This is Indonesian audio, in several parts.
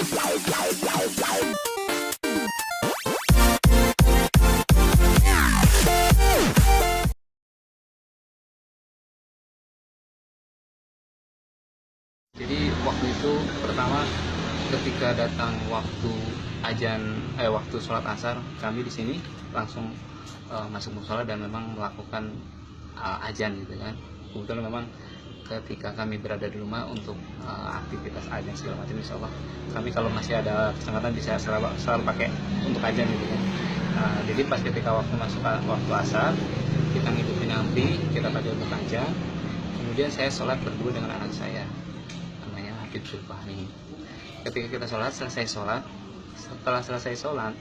Jadi waktu itu pertama ketika datang waktu waktu sholat asar, kami di sini langsung masuk mushola dan memang melakukan azan gitu kan. Kebetulan memang ketika kami berada di rumah untuk aktivitas azan segala macam, insya Allah kami kalau masih ada kesempatan bisa selalu pakai untuk azan gitu kan. Jadi pas ketika waktu masuk waktu asar, kita ngikutin ampli, kita pakai untuk azan. Kemudian saya sholat berdua dengan anak saya, namanya Habib Zulfahmi. Ketika kita selesai sholat, setelah selesai sholat,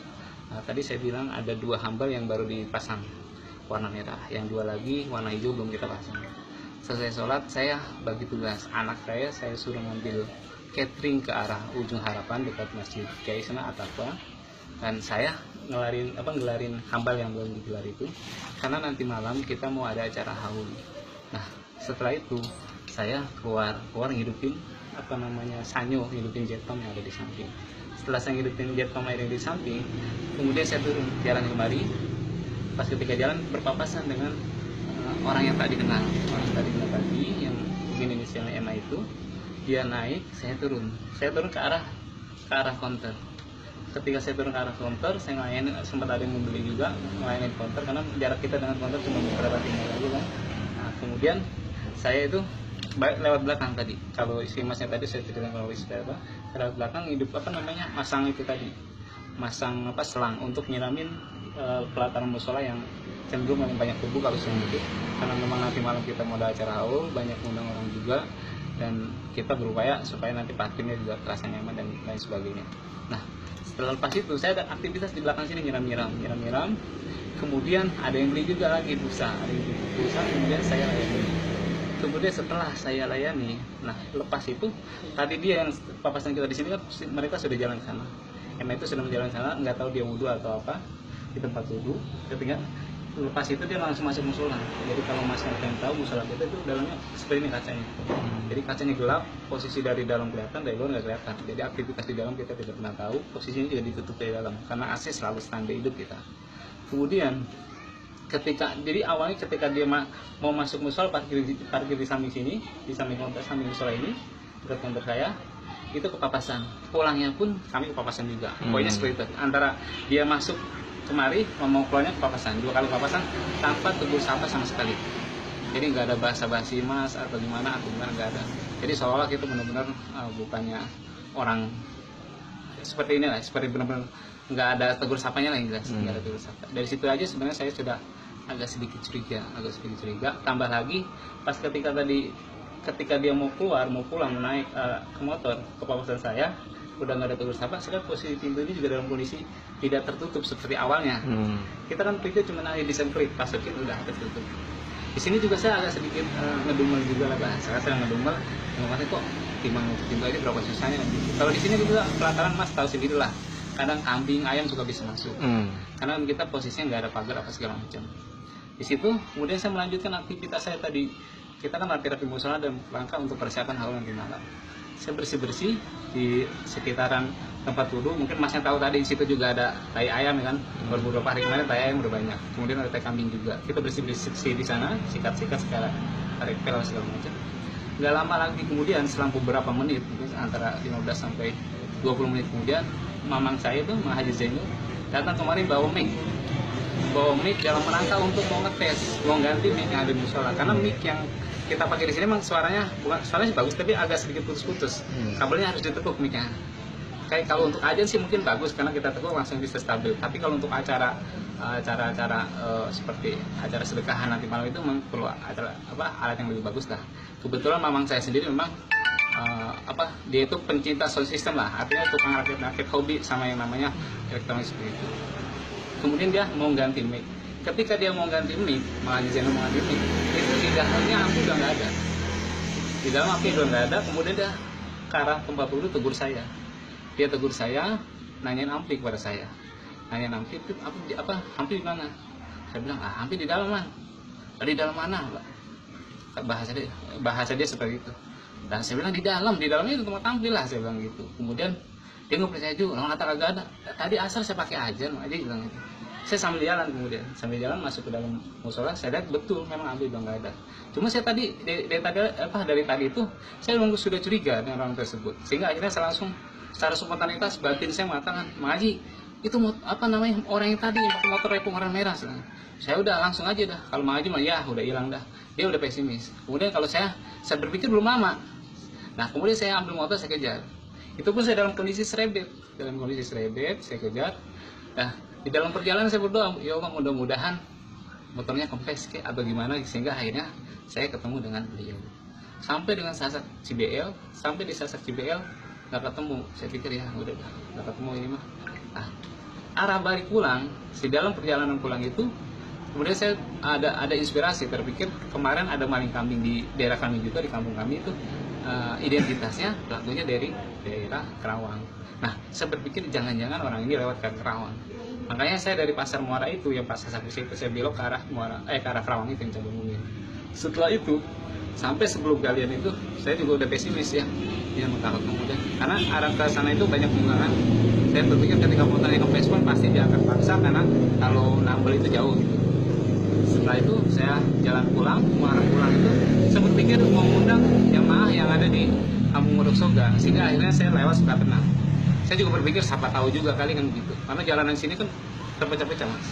tadi saya bilang ada 2 hambal yang baru dipasang warna merah, yang 2 lagi warna hijau belum kita pasang. Selesai sholat, saya bagi tugas anak saya suruh ngambil catering ke arah ujung harapan dekat masjid Kiai Sena Ataqwa, dan saya ngelarin hambal yang belum digelar itu karena nanti malam kita mau ada acara haul. Nah, setelah itu saya keluar ngidupin sanyo, ngidupin jetpam yang ada di samping. Setelah saya ngidupin jetpam yang ada di samping, kemudian saya turun jalan kembali. Pas ketika jalan berpapasan dengan orang yang tak dikenal, tadi yang mungkin inisialnya Emma itu. Dia naik, saya turun ke arah counter. Ketika saya turun ke arah counter, saya ngelayanin, sempat ada yang membeli juga, ngelayanin counter karena jarak kita dengan counter cuma beberapa tinggal aja kan. Nah, kemudian saya itu lewat belakang tadi. Kalau isi masnya tadi saya ceritakan, kalau isi lewat belakang hidup masang itu tadi, masang selang untuk nyiramin pelataran musola yang cenderung yang banyak debu kalau siang itu, karena memang nanti malam kita mau ada acara haul, banyak undang orang juga, dan kita berupaya supaya nanti parkirnya juga terasa nyaman dan lain sebagainya. Nah, setelah lepas itu saya ada aktivitas di belakang sini nyiram, kemudian ada yang beli juga lagi busa, kemudian saya layani. Kemudian setelah saya layani, nah lepas itu tadi dia yang papasan kita di sini kan mereka sudah jalan ke sana. Emma itu sudah menjalan ke sana, nggak tahu dia wudhu atau apa di tempat wudhu. Ketika lepas itu dia langsung masuk musola. Jadi kalau mas yang tahu musola kita itu dalamnya seperti ini kacanya. Jadi kacanya gelap, posisi dari dalam kelihatan, dari luar nggak kelihatan. Jadi aktivitas di dalam kita tidak pernah tahu, posisinya juga ditutup dari dalam karena AC selalu standby hidup kita. Kemudian jadi awalnya ketika dia mau masuk musola, parkir di samping sini, di samping musola ini, dekat kantor saya, itu kepapasan. Pulangnya pun kami kepapasan juga. Pokoknya seperti itu. Antara dia masuk kemari, mau keluarnya kepapasan. 2 kali kepapasan tanpa tegur sapa sama sekali. Jadi nggak ada basa-basi mas atau gimana nggak ada. Jadi seolah kita benar-benar bukannya orang seperti ini lah, seperti benar-benar nggak ada tegur sapanya lah, yang jelas nggak ada tegur sapa. Dari situ aja sebenarnya saya sudah agak sedikit curiga. Tambah lagi pas ketika dia mau pulang naik ke motor, kepapasan saya udah nggak ada tegur sapa. Sekarang posisi pintu ini juga dalam kondisi tidak tertutup seperti awalnya. Kita kan pintu cuma ada disemprit, pasuknya udah tertutup. Di sini juga saya agak sedikit ngedumel juga lah bahasa. Saya ngedumel, makanya kok timbang pintu aja berapa susahnya. Kalau di sini juga pelataran mas tahu sendiri lah. Kadang kambing, ayam juga bisa masuk. Karena kita posisinya nggak ada pagar apa segala macam. Di situ kemudian saya melanjutkan aktivitas saya tadi. Kita kan rapi-rapi musola dan rangka untuk persiapan haul nanti malam. Saya bersih-bersih di sekitaran tempat wudhu. Mungkin masnya tahu tadi di situ juga ada tai ayam kan. Beberapa hari kemarin tai ayam udah banyak. Kemudian ada tai kambing juga. Kita bersih-bersih di sana, sikat-sikat segala, tarik pel segala macam. Nggak lama lagi kemudian selang beberapa menit, antara 15 sampai 20 menit kemudian, mamang saya itu, Mah Haji Zainul, datang kemarin bawa mic dalam rangka untuk mau ngetes, mau ganti mic yang ada di musola. Karena mic yang kita pakai di sini memang suaranya bagus, tapi agak sedikit putus-putus. Kabelnya harus ditekuk mic-nya. Kayak kalau untuk ajan sih mungkin bagus karena kita tekuk langsung bisa stabil. Tapi kalau untuk acara seperti acara sedekahan nanti malam itu memang perlu alat yang lebih bagus lah. Kebetulan mamang saya sendiri memang dia itu pencinta sound system lah, artinya tukang rakit hobi sama yang namanya elektronik seperti itu. Kemudian dia mau ganti mic. Ketika dia mau ganti mic, malah Zainul mau ganti mic, itu di dalamnya ampli udah nggak ada. Di dalam ampli udah nggak ada. Kemudian dia ke arah tempat dulu tegur saya. Dia tegur saya, nanyain ampli kepada saya. Nanyain ampli itu ampli di mana? Saya bilang ampli di dalam man. Di dalam mana? Bahasa dia seperti itu. Dan saya bilang di dalamnya itu tempat ampli lah, saya bilang gitu. Kemudian Dia nggak percaya juga, orang kata kagak ada. Tadi asal saya pakai ajan aja bilang gitu. Saya sambil jalan masuk ke dalam musola, saya lihat betul memang ambil bang nggak ada. Cuma saya tadi dari tadi itu saya memang sudah curiga dengan orang tersebut, sehingga akhirnya saya langsung secara spontanitas batin saya mengatakan, Maji itu orang yang tadi yang pakai motor repung warna merah. Saya udah langsung aja dah, kalau Maji mah ya udah hilang dah, dia udah pesimis. Kemudian kalau saya berpikir belum lama, nah kemudian saya ambil motor, saya kejar. Itu pun saya dalam kondisi serebet saya kejar. Nah di dalam perjalanan saya berdoa, ya Allah mudah-mudahan motornya kempes atau gimana, sehingga akhirnya saya ketemu dengan beliau. Sampai dengan Sasak CBL, sampai di Sasak CBL nggak ketemu. Saya pikir ya udah nggak ketemu ini mah. Nah, arah balik pulang, di dalam perjalanan pulang itu, kemudian saya ada inspirasi, terpikir kemarin ada maling kambing di daerah kami juga, di kampung kami itu identitasnya pelakunya dari daerah Kerawang. Nah, saya berpikir jangan-jangan orang ini lewat ke Kerawang. Makanya saya dari pasar Muara itu, yang pasar Sakusi itu, saya belok ke arah ke arah Kerawang itu yang saya ngomongin. Setelah itu, sampai sebelum kalian itu, saya juga udah pesimis ya, dia takut kemudian, karena arah ke sana itu banyak bungaran. Saya berpikir ketika motornya kempes pun pasti dia akan paksa, karena kalau nambel itu jauh gitu. Setelah itu saya jalan pulang, mengarah pulang itu, saya berpikir mau ngundang jamaah yang ada di Kampung Modok Soga, sehingga akhirnya saya lewat Sukatenang. Saya juga berpikir siapa tahu juga kali kan begitu, karena jalanan sini kan terpecah-pecah mas.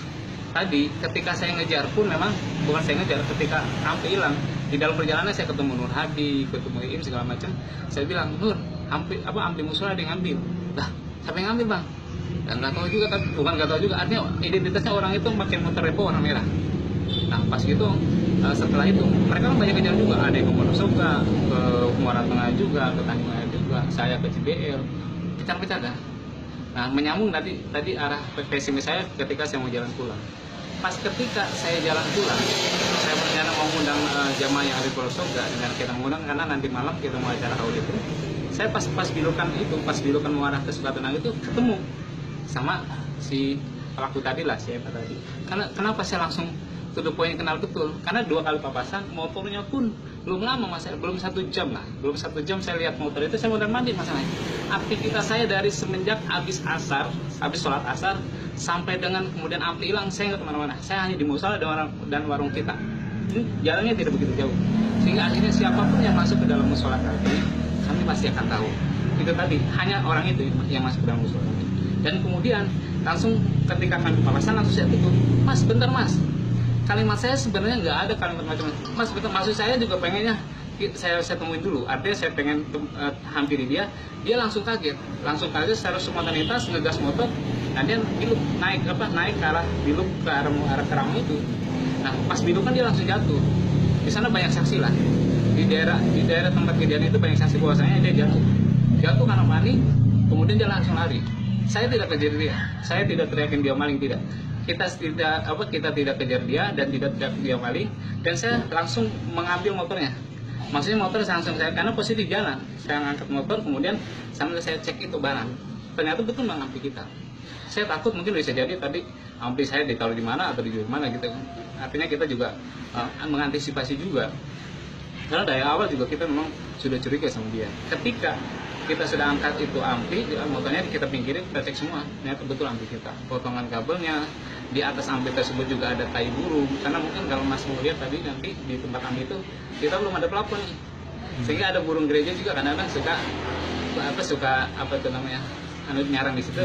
Tadi ketika saya ngejar pun memang bukan saya ngejar, ketika Ampi hilang di dalam perjalanan saya ketemu Nur Hadi, ketemu Iim segala macam. Saya bilang, Nur, Ampi musuh ada yang ngambil. Lah, siapa yang ngambil bang? Dan nggak tahu juga, bukan nggak tahu juga, artinya identitasnya orang itu pakai motor repo warna merah. Nah pas gitu setelah itu mereka kan banyak kejar juga, ada yang ke Modok Soga, ke Muara Tengah juga, ke Tanjung juga, saya ke CBL, pecah-pecah dah. Nah menyambung tadi arah pesimis saya ketika saya mau jalan pulang. Pas ketika saya jalan pulang, saya berencana mau mengundang jamaah yang ada di Modok Soga, dengan kita mengundang karena nanti malam kita mau acara haul itu. Saya pas bilokan mau arah ke Sukatenang itu ketemu sama si pelaku tadi lah, si Eva tadi. Kenapa saya langsung to the point kenal betul? Karena 2 kali papasan, motornya pun belum lama mas, belum 1 jam lah, saya lihat motor itu, saya mau mandi masalahnya. Aktivitas saya dari semenjak habis sholat asar sampai dengan kemudian Ampi hilang, saya nggak kemana-mana, saya hanya di musola dan warung kita. Ini jalannya tidak begitu jauh, sehingga akhirnya siapapun yang masuk ke dalam musola kami pasti akan tahu. Itu tadi hanya orang itu yang masuk ke dalam musola. Dan kemudian langsung ketika kami papasan langsung saya tutup, mas bentar mas. Kalimat saya sebenarnya nggak ada kalimat macam-macam. Mas betul, maksud saya juga pengennya saya temuin dulu. Artinya saya pengen hampiri dia langsung kaget secara spontanitas ngegas motor. Nah dia biluk naik ke arah biluk ke arah Kerawang itu. Nah pas biluk kan dia langsung jatuh. Di sana banyak saksi lah. Di daerah tempat kejadian itu banyak saksi bahwasanya dia jatuh karena panik. Kemudian dia langsung lari. Saya tidak kejar dia. Saya tidak teriakin dia maling, tidak. Kita tidak kejar dia dan tidak teriak dia maling, dan saya langsung mengambil motornya. Maksudnya motor karena posisi jalan, saya ngangkat motor, kemudian sambil saya cek itu barang. Ternyata betul bang Ampi kita. Saya takut mungkin bisa jadi tadi Ampi saya ditaruh di mana atau dijual di mana gitu kan. Artinya kita juga mengantisipasi juga. Karena dari awal juga kita memang sudah curiga sama dia. Ketika kita sudah angkat itu Ampi, motornya kita pinggirin, kita cek semua, ternyata betul Ampi kita. Potongan kabelnya, di atas Ampi tersebut juga ada tai burung, karena mungkin kalau Mas mau lihat tadi nanti di tempat Ampi itu kita belum ada plafon nih, sehingga ada burung gereja juga kadang-kadang suka nyarang di situ,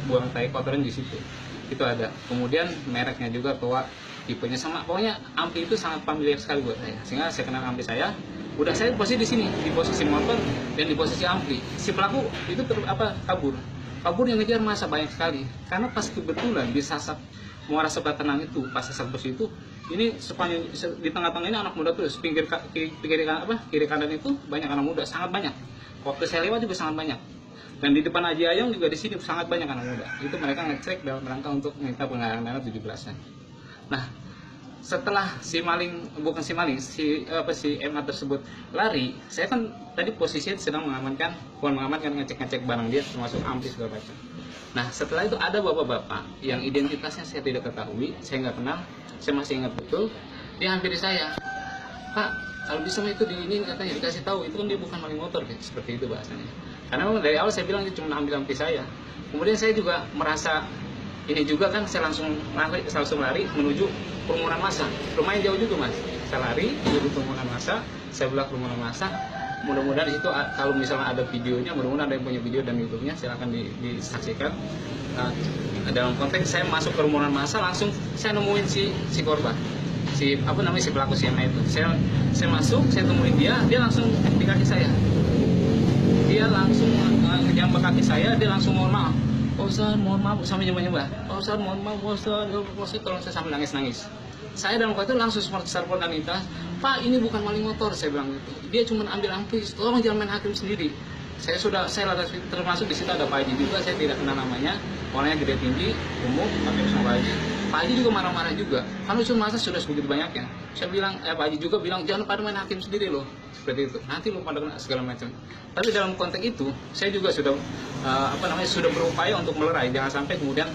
buang tai kotoran di situ, itu ada. Kemudian mereknya juga tua, tipenya sama, pokoknya Ampi itu sangat familiar sekali buat saya, sehingga saya kenal Ampi saya. Udah saya posisi di sini, di posisi motor dan di posisi Ampi. Si pelaku itu kabur yang ngejar masa banyak sekali. Karena pas kebetulan di Sasak Muara Sukatenang itu, pas Sasak bus itu, ini sepanjang di tengah-tengah ini anak muda terus. Kiri kanan itu banyak anak muda, sangat banyak. Waktu saya lewat juga sangat banyak. Dan di depan Haji Ayong juga di sini sangat banyak anak muda. Itu mereka ngecek dalam rangka untuk minta penggalangan dana 17-an. Nah, setelah si MA tersebut lari, saya kan tadi posisinya sedang ngecek barang dia, termasuk Ampi segala macam. Nah setelah itu ada bapak-bapak yang identitasnya saya tidak ketahui, saya nggak kenal, saya masih ingat betul. Dia hampiri saya, Pak, kalau bisa itu di ini katanya dikasih tahu, itu kan dia bukan maling motor, seperti itu bahasanya. Karena memang dari awal saya bilang dia cuma ambil ampli saya. Kemudian saya juga merasa ini juga kan, saya langsung lari menuju kerumunan massa. Lumayan jauh juga mas. Saya lari menuju kerumunan massa, saya belah kerumunan massa. Mudah-mudahan di situ kalau misalnya ada videonya, mudah-mudahan ada yang punya video dan YouTube-nya, silahkan disaksikan. Dalam konteks saya masuk ke kerumunan massa, langsung saya nemuin si korban, si pelaku CMA itu. Saya masuk, saya temuin dia langsung di kaki saya. Dia langsung nyampe kaki saya, dia langsung mohon maaf. Pak Ustadz, mohon maaf, sampai nyembah-nyembah. Pak Ustadz, mohon maaf, Pak Ustadz, tolong, saya sambil nangis-nangis. Saya dalam waktu itu langsung spontanitas, Pak, ini bukan maling motor, saya bilang gitu. Dia cuma ambil ampli, tolong jangan main hakim sendiri. Saya termasuk di situ ada Pak Haji juga, saya tidak kenal namanya, orangnya gede tinggi, gemuk, pakai sama Pak Haji. Pak Haji juga marah-marah juga, karena masa sudah sebegitu banyaknya. Saya bilang, Pak Haji juga bilang, jangan pada main hakim sendiri loh, seperti itu. Nanti lo pada kena segala macam. Tapi dalam konteks itu, saya juga sudah sudah berupaya untuk melerai, jangan sampai kemudian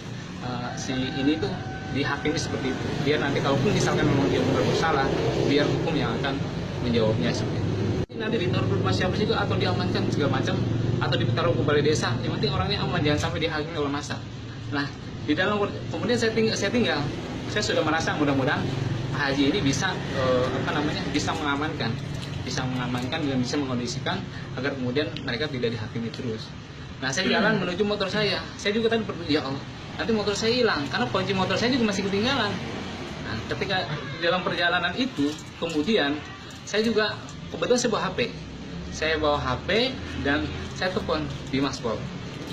si ini tuh dihakimi seperti itu. Biar nanti kalaupun misalkan memang dia bersalah, biar hukum yang akan menjawabnya seperti itu. Nanti ditaruh ke rumah siapa juga atau diamankan segala macam, atau ditaruh ke balai desa. Yang penting orangnya aman, jangan sampai dihakimi oleh massa. Nah, di dalam kemudian saya tinggal. Saya sudah merasa mudah-mudahan Pak Haji ini bisa bisa mengamankan dan bisa mengkondisikan agar kemudian mereka tidak dihakimi terus. Nah, saya jalan menuju motor saya. Saya juga tadi ya Allah, nanti motor saya hilang karena kunci motor saya juga masih ketinggalan. Nah, ketika dalam perjalanan itu, kemudian saya juga kebetulan saya bawa HP dan saya telepon di Maspol.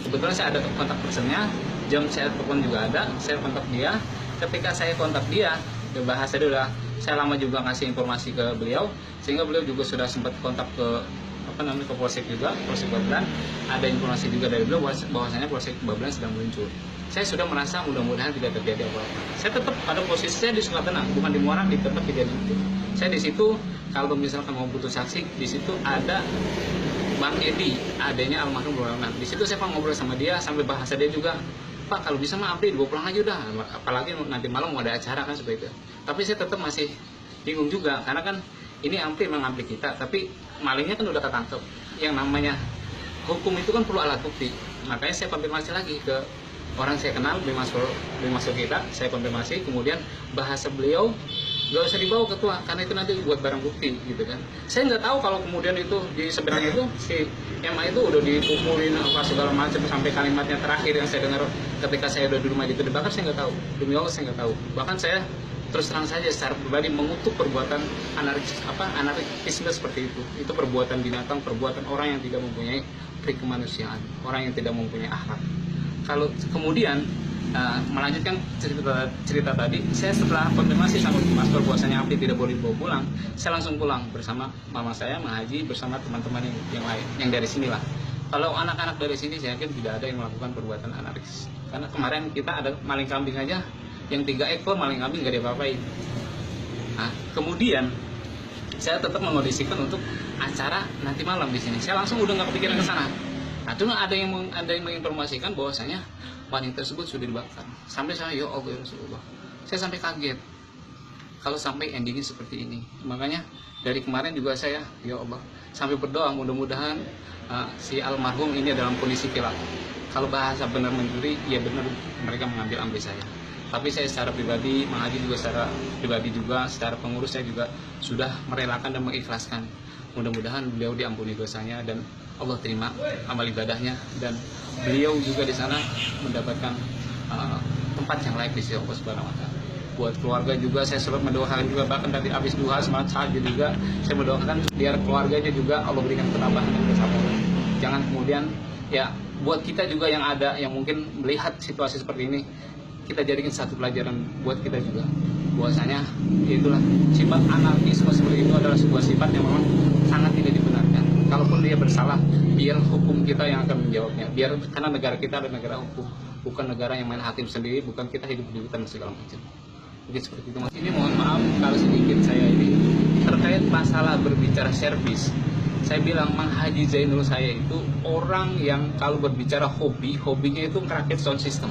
Kebetulan saya ada kontak personnya, jam saya telepon juga ada, saya kontak dia. Ketika saya kontak dia, bahasa dia udah, saya lama juga ngasih informasi ke beliau, sehingga beliau juga sudah sempat kontak ke ke Polsek juga, Polsek Babelan. Ada informasi juga dari beliau bahwasanya Polsek Babelan sedang muncul. Saya sudah merasa mudah-mudahan tidak terjadi apa-apa. Saya tetap pada posisi saya di Sukatena, bukan di Muara, tetap kejadian itu. Saya di situ, kalau misalkan mau butuh saksi, di situ ada Bang Edi, adanya almarhum Bulanan. Di situ saya ngobrol sama dia, sampai bahasa dia juga, Pak, kalau bisa mah ampli dibawa pulang aja udah, apalagi nanti malam mau ada acara kan seperti itu. Tapi saya tetap masih bingung juga, karena kan ini ampli memang ampli kita, tapi malingnya kan udah ketangkep. Yang namanya hukum itu kan perlu alat bukti. Makanya saya konfirmasi lagi ke orang saya kenal, Bimasur kita, saya konfirmasi, kemudian bahasa beliau, gak usah dibawa ketua, karena itu nanti buat barang bukti gitu kan. Saya nggak tahu kalau kemudian itu di seberang itu si MA itu udah dipukulin apa segala macam, sampai kalimatnya terakhir yang saya dengar ketika saya udah di rumah itu dibakar, saya nggak tahu. Demi Allah saya nggak tahu. Bahkan saya terus terang saja secara pribadi mengutuk perbuatan anarkisme seperti itu. Itu perbuatan binatang, perbuatan orang yang tidak mempunyai kemanusiaan, orang yang tidak mempunyai akhlak. Kalau kemudian melanjutkan cerita tadi, saya setelah konfirmasi sama Master bahwasanya ampli tidak boleh dibawa pulang, saya langsung pulang bersama mama saya, Mak Haji, bersama teman-teman yang lain, yang dari sini lah. Kalau anak-anak dari sini saya yakin tidak ada yang melakukan perbuatan anarkis. Karena kemarin kita ada maling kambing aja, yang 3 ekor maling kambing nggak diapa-apain. Nah, kemudian saya tetap mengondisikan untuk acara nanti malam di sini. Saya langsung udah nggak kepikiran ke sana. Nah, cuma ada yang menginformasikan bahwasanya wanita tersebut sudah dibakar. Sampai saya, ya Allah ya Rasulullah, saya sampai kaget kalau sampai endingnya seperti ini. Makanya dari kemarin juga saya, ya Allah, sampai berdoa mudah-mudahan si almarhum ini dalam kondisi kilaf. Kalau bahasa benar mencuri, ya benar mereka mengambil ampli saya. Tapi saya secara pribadi, Mang Haji juga secara pribadi juga, secara pengurus saya juga sudah merelakan dan mengikhlaskan. Mudah-mudahan beliau diampuni dosanya dan Allah terima amal ibadahnya, dan beliau juga di sana mendapatkan tempat yang layak di sisi Allah Subhanahu wa Ta'ala. Buat keluarga juga saya selalu mendoakan juga, bahkan dari habis duha semalam tahajud juga saya mendoakan biar keluarganya juga Allah berikan ketabahan dan kesabaran. Jangan kemudian ya buat kita juga yang ada yang mungkin melihat situasi seperti ini, kita jadikan satu pelajaran buat kita juga, bahwasanya itulah sifat anarkisme seperti itu adalah sebuah sifat yang memang sangat tidak dibenarkan. Kalaupun dia bersalah, biar hukum kita yang akan menjawabnya. Biar karena negara kita adalah negara hukum, bukan negara yang main hakim sendiri, bukan kita hidup di hutan segala macam. Mungkin seperti itu mas. Ini mohon maaf kalau sedikit saya ini terkait masalah berbicara servis. Saya bilang Mang Haji Zainul saya itu orang yang kalau berbicara hobinya itu merakit sound system.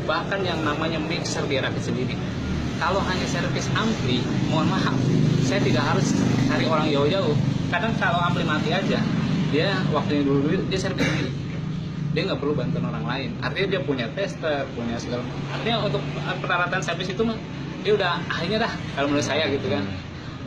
Bahkan yang namanya mixer dia rakit sendiri. Kalau hanya servis ampli, mohon maaf, saya tidak harus cari orang jauh-jauh. Kadang kalau ampli mati aja, dia waktunya dulu dia servis sendiri, dia nggak perlu bantuan orang lain. Artinya dia punya tester, punya segala, artinya untuk peralatan servis itu mah dia udah akhirnya dah kalau menurut saya gitu kan.